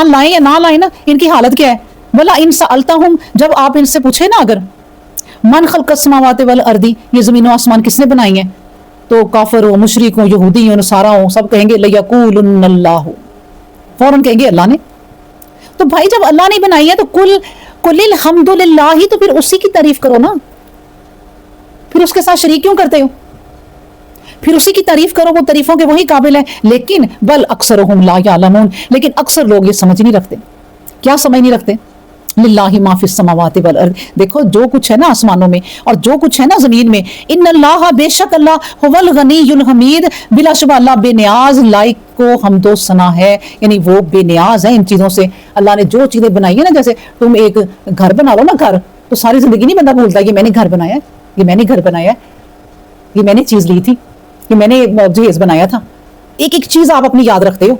ایمان لائیں یا نہ لائیں نا، ان کی حالت کیا ہے. ولا ان سألتہم، جب آپ ان سے پوچھے نا اگر من خلق السماوات والارض، یہ زمین و آسمان کس نے بنائی ہیں، تو کافر ہو، مشرک ہو، یہودی ہو، نصارا ہو، سب کہیں گے لیقولن اللہ، فوراً کہیں گے اللہ نے. تو بھائی جب اللہ نے بنائی ہے تو کل الحمد للہ، تو پھر اسی کی تعریف کرو نا، پھر اس کے ساتھ شریک کیوں کرتے ہو؟ پھر اسی کی تعریف کرو، وہ تعریفوں کے وہی قابل ہے. لیکن بل اکثرہم لا یعلمون، لیکن اکثر لوگ یہ سمجھ نہیں رکھتے. کیا سمجھ نہیں رکھتے؟ للہ ما فی السماوات والارض، دیکھو جو کچھ ہے نا آسمانوں میں اور جو کچھ ہے نا زمین میں، ان اللہ، بے شک اللہ، هو الغنی الحمید، بلا شبہ اللہ بے نیاز، لائق کو حمد و ثنا ہے، یعنی وہ بے نیاز ہے ان چیزوں سے. اللہ نے جو چیزیں بنائی ہیں نا، جیسے تم ایک گھر بنا لو نا، گھر تو ساری زندگی نہیں بندہ بھولتا کہ میں نے گھر بنایا ہے، یہ میں نے گھر بنایا ہے، یہ میں نے چیز لی تھی، یہ میں نے جہیز بنایا تھا. ایک ایک چیز آپ اپنی یاد رکھتے ہو.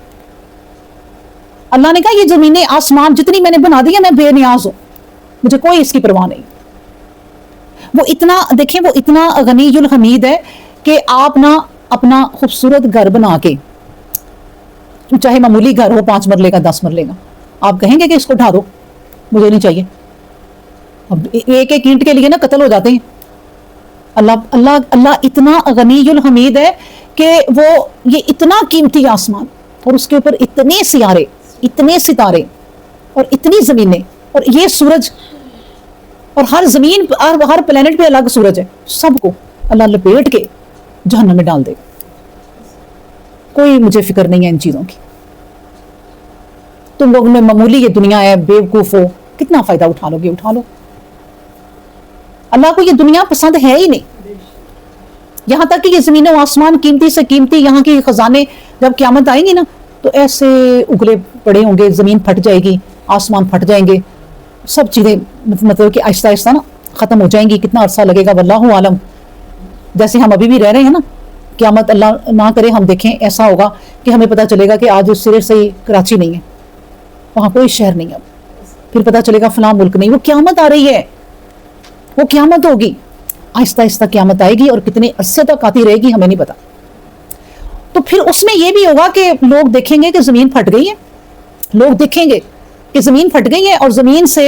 اللہ نے کہا یہ زمینیں آسمان جتنی میں نے بنا دی ہے، میں بے نیاز ہوں، مجھے کوئی اس کی پرواہ نہیں. وہ اتنا دیکھیں، وہ اتنا غنی الحمید ہے کہ آپ نا اپنا خوبصورت گھر بنا کے، چاہے معمولی گھر ہو 5 مرلے کا 10 مرلے کا، آپ کہیں گے کہ اس کو ڈھا دو، مجھے نہیں چاہیے. اب ایک ایک اینٹ کے لیے نا قتل ہو جاتے ہیں. اللہ اتنا غنی الحمید ہے کہ وہ یہ اتنا قیمتی آسمان اور اس کے اوپر اتنے سیارے، اتنے ستارے اور اتنی زمینیں اور یہ سورج، اور ہر زمین ہر پلینٹ پہ الگ سورج ہے، سب کو اللہ لپیٹ کے جہنم میں ڈال دے گا. کوئی مجھے فکر نہیں ہے ان چیزوں کی. تم لوگ میں معمولی یہ دنیا ہے، بے وقوف ہو، کتنا فائدہ اٹھا لو گے، اٹھا لو. اللہ کو یہ دنیا پسند ہے ہی نہیں. یہاں تک کہ یہ زمین و آسمان قیمتی سے قیمتی، یہاں کی خزانے جب قیامت آئیں گی نا تو ایسے اگلے پڑے ہوں گے، زمین پھٹ جائے گی، آسمان پھٹ جائیں گے، سب چیزیں مطلب کہ آہستہ آہستہ نا ختم ہو جائیں گی. کتنا عرصہ لگے گا واللہ عالم. جیسے ہم ابھی بھی رہ رہے ہیں نا، قیامت اللہ نہ کرے ہم دیکھیں ایسا ہوگا کہ ہمیں پتہ چلے گا کہ آج اس سرے سے ہی کراچی نہیں ہے، وہاں کوئی شہر نہیں ہے. پھر پتہ چلے گا فلاں ملک نہیں. وہ قیامت آ رہی ہے، وہ قیامت ہوگی، آہستہ آہستہ قیامت آئے گی اور کتنے عرصے تک آتی رہے گی ہمیں نہیں پتا. تو پھر اس میں یہ بھی ہوگا کہ لوگ دیکھیں گے کہ زمین پھٹ گئی ہے، لوگ دیکھیں گے کہ زمین پھٹ گئی ہے اور زمین سے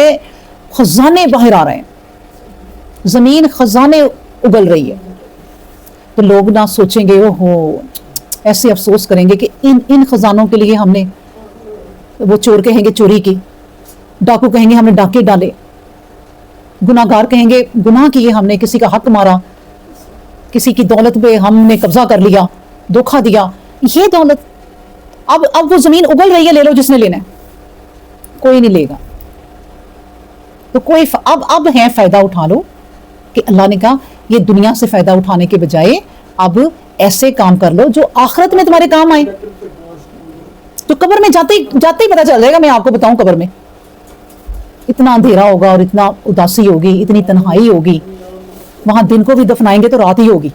خزانے باہر آ رہے ہیں، زمین خزانے اگل رہی ہے. تو لوگ نہ سوچیں گے اوہو، ایسے افسوس کریں گے کہ ان خزانوں کے لیے ہم نے، وہ چور کہیں گے چوری کی، ڈاکو کہیں گے ہم نے ڈاکے ڈالے، گناہ گار کہیں گے گناہ کیے ہم نے، کسی کا حق مارا، کسی کی دولت پہ ہم نے قبضہ کر لیا، دھوکہ دیا. یہ دولت اب وہ زمین اگل رہی ہے، لے لو جس نے لینا ہے، کوئی نہیں لے گا. تو کوئی اب ہے فائدہ اٹھا لو کہ اللہ نے کہا یہ دنیا سے فائدہ اٹھانے کے بجائے اب ایسے کام کر لو جو آخرت میں تمہارے کام آئے. تو قبر میں جاتے ہی پتہ چل جائے گا. میں آپ کو بتاؤں، قبر میں اتنا اندھیرا ہوگا اور اتنا اداسی ہوگی، اتنی تنہائی ہوگی، وہاں دن کو بھی دفنائیں گے تو رات ہی ہوگی،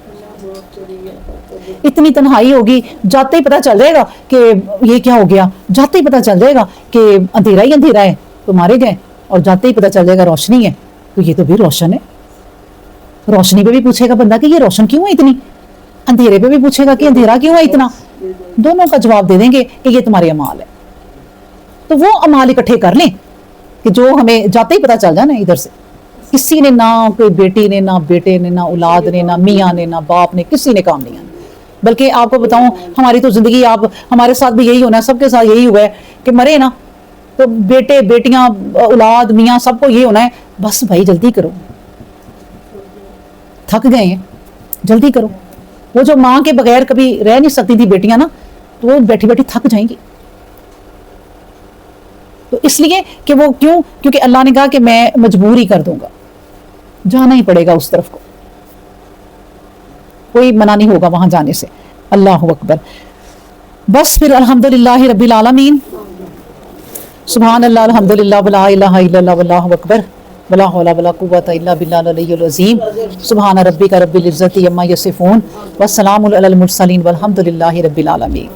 اتنی تنہائی ہوگی. جاتے ہی پتہ چل جائے گا کہ یہ کیا ہو گیا، جاتے ہی پتہ چل جائے گا کہ اندھیرا ہی اندھیرا ہے تو مارے گئے، اور جاتے ہی پتہ چل جائے گا روشنی ہے تو یہ تو بھی روشن ہے. روشنی پہ بھی پوچھے گا بندہ کہ یہ روشن کیوں ہے اتنی، اندھیرے پہ بھی پوچھے گا کہ اندھیرا کیوں ہے اتنا. دونوں کا جواب دے دیں گے کہ یہ تمہارے اعمال ہے. تو وہ اعمال اکٹھے کر لیں کہ جو ہمیں جاتے ہی پتہ چل جائے نا ادھر سے. کسی نے نہ کوئی بیٹی نے، نہ بیٹے نے، نہ اولاد نے، نہ میاں نے، نہ باپ نے، کسی نے کام نہیں آنا. بلکہ آپ کو بتاؤں ہماری تو زندگی، آپ ہمارے ساتھ بھی یہی ہونا ہے، سب کے ساتھ یہی ہوا ہے کہ مرے نا تو بیٹے بیٹیاں اولاد میاں سب کو یہ ہونا ہے بس بھائی جلدی کرو، تھک گئے ہیں جلدی کرو. وہ جو ماں کے بغیر کبھی رہ نہیں سکتی تھی بیٹیاں نا، تو وہ بیٹھی بیٹھی تھک جائیں گی. تو اس لیے کہ وہ کیونکہ اللہ نے کہا کہ میں مجبور ہی کر دوں گا، جانا ہی پڑے گا اس طرف کو، کوئی منع نہیں ہوگا وہاں جانے سے. اللہ اکبر. بس پھر الحمدللہ رب العالمین، سبحان اللہ، الحمدللہ، ولا الہ الا اللہ، واللہ اکبر، ولا حول ولا قوۃ الا باللہ العلی العظیم. سبحان ربک رب العزۃ عما یصفون، والسلام علی المرسلین، والحمد للہ رب العالمین.